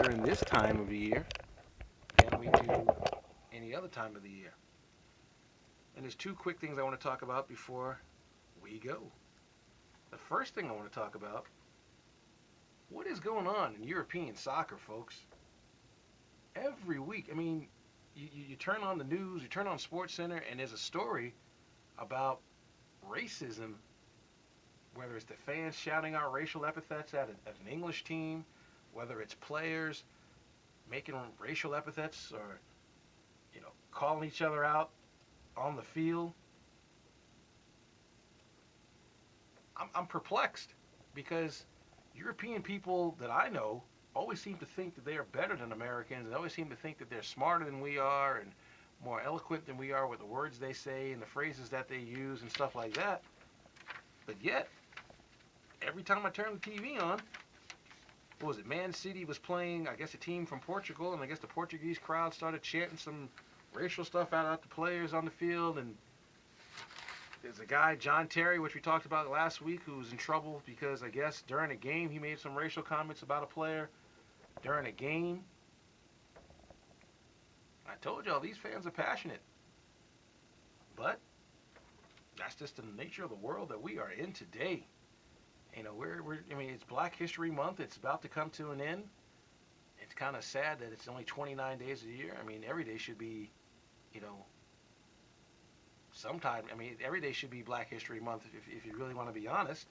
during this time of the year than we do any other time of the year. And there's two quick things I want to talk about before we go. The first thing I want to talk about, what is going on in European soccer, folks? Every week, I mean, you turn on the news, you turn on Sports Center, and there's a story about racism, whether it's the fans shouting out racial epithets at an English team, whether it's players making racial epithets or, calling each other out on the field. I'm perplexed because European people that I know always seem to think that they are better than Americans and always seem to think that they're smarter than we are and more eloquent than we are with the words they say and the phrases that they use and stuff like that. But yet, every time I turn the TV on, what was it? Man City was playing, I guess, a team from Portugal, and I guess the Portuguese crowd started chanting some racial stuff out at the players on the field. And there's a guy, John Terry, which we talked about last week, who was in trouble because I guess during a game he made some racial comments about a player during a game. I told y'all these fans are passionate, but that's just the nature of the world that we are in today. I mean, it's Black History Month. It's about to come to an end. It's kind of sad that it's only 29 days a year. I mean, every day should be, you know, sometime. I mean, every day should be Black History Month if you really want to be honest.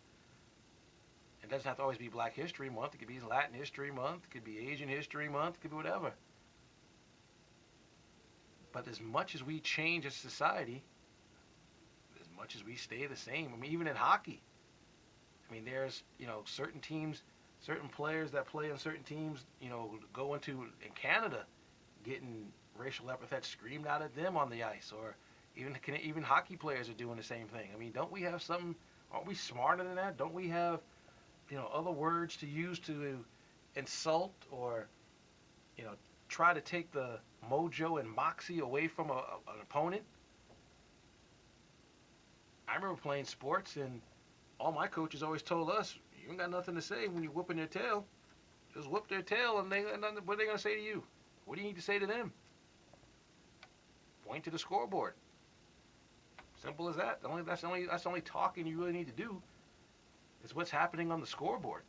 It doesn't have to always be Black History Month. It could be Latin History Month. It could be Asian History Month. It could be whatever. But as much as we change as society, as much as we stay the same. I mean, even in hockey. I mean, there's, certain teams, certain players that play on certain teams, go into, in Canada, getting racial epithets screamed out at them on the ice. Or even hockey players are doing the same thing. I mean, don't we have something, aren't we smarter than that? Don't we have, other words to use to insult or, try to take the mojo and moxie away from an opponent? I remember playing sports and all my coaches always told us, you ain't got nothing to say when you're whooping their tail. Just whoop their tail, and what are they going to say to you? What do you need to say to them? Point to the scoreboard. Simple as that. That's the only talking you really need to do is what's happening on the scoreboard.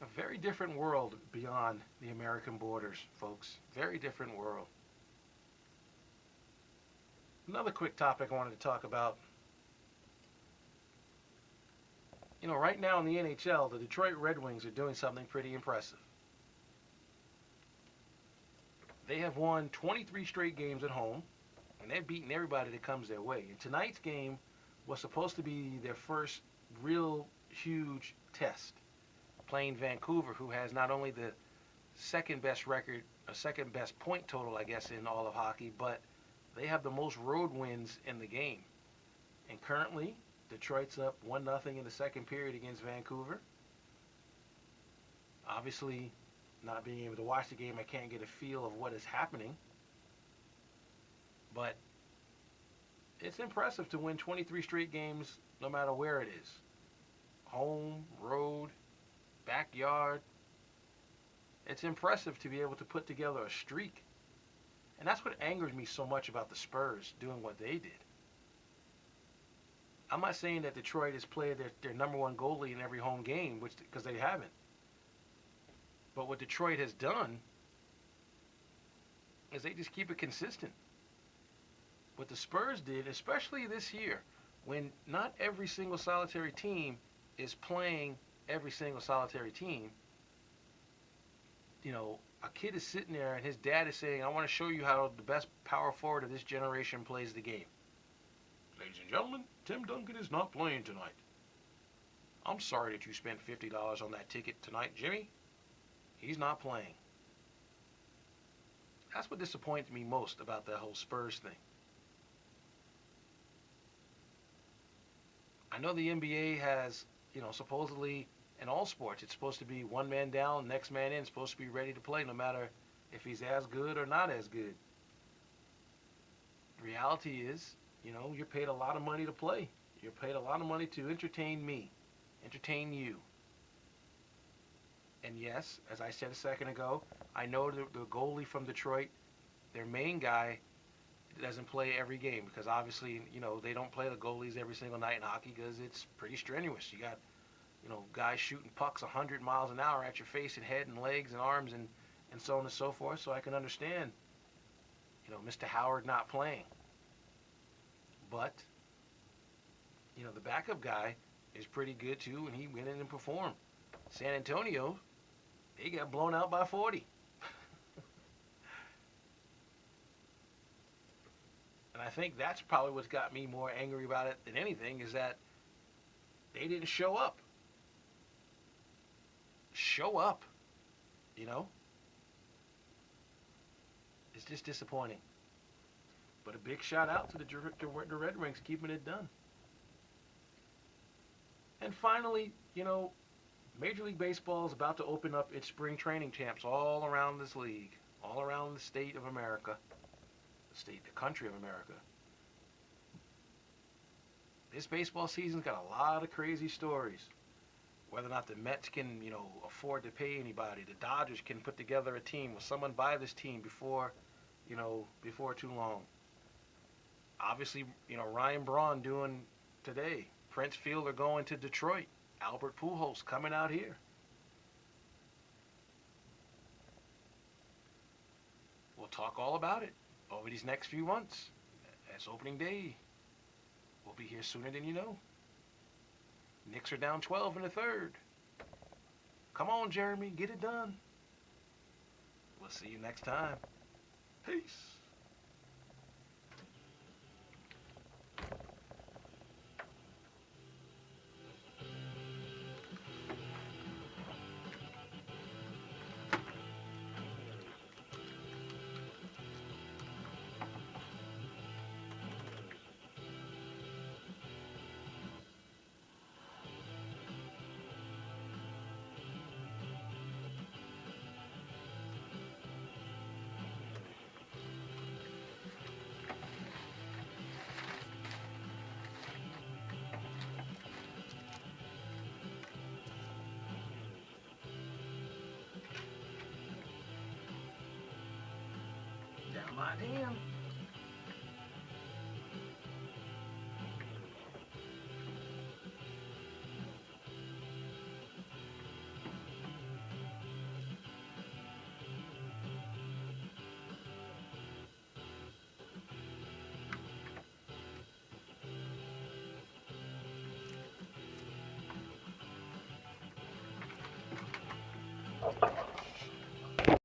A very different world beyond the American borders, folks. Very different world. Another quick topic I wanted to talk about. Right now in the NHL, the Detroit Red Wings are doing something pretty impressive. They have won 23 straight games at home, and they've beaten everybody that comes their way. And tonight's game was supposed to be their first real huge test, playing Vancouver, who has not only the second best record, a second best point total, I guess, in all of hockey, but they have the most road wins in the game. And currently, Detroit's up 1-0 in the second period against Vancouver. Obviously, not being able to watch the game, I can't get a feel of what is happening. But it's impressive to win 23 straight games no matter where it is. Home, road, backyard. It's impressive to be able to put together a streak. And that's what angers me so much about the Spurs doing what they did. I'm not saying that Detroit has played their number one goalie in every home game, because they haven't. But what Detroit has done is they just keep it consistent. What the Spurs did, especially this year, when not every single solitary team is playing every single solitary team, a kid is sitting there and his dad is saying, I want to show you how the best power forward of this generation plays the game. Ladies and gentlemen, Tim Duncan is not playing tonight. I'm sorry that you spent $50 on that ticket tonight, Jimmy. He's not playing. That's what disappoints me most about that whole Spurs thing. I know the NBA has, supposedly in all sports, it's supposed to be one man down, next man in, supposed to be ready to play no matter if he's as good or not as good. The reality is, you're paid a lot of money to play. You're paid a lot of money to entertain me, entertain you. And yes, as I said a second ago, I know the goalie from Detroit, their main guy, doesn't play every game because obviously, they don't play the goalies every single night in hockey because it's pretty strenuous. You got, guys shooting pucks 100 miles an hour at your face and head and legs and arms and so on and so forth. So I can understand, Mr. Howard not playing. But, the backup guy is pretty good too, and he went in and performed. San Antonio, they got blown out by 40. And I think that's probably what's got me more angry about it than anything is that they didn't show up. Show up, you know? It's just disappointing. But a big shout out to the Red Wings keeping it done. And finally, Major League Baseball is about to open up its spring training camps all around this league, all around the state of America, the country of America. This baseball season's got a lot of crazy stories. Whether or not the Mets can, afford to pay anybody, the Dodgers can put together a team. Will someone buy this team before too long? Obviously, Ryan Braun doing today. Prince Fielder going to Detroit. Albert Pujols coming out here. We'll talk all about it over these next few months. As opening day will be here sooner than you know. Knicks are down 12 in the third. Come on, Jeremy, get it done. We'll see you next time. Peace. Down my damn.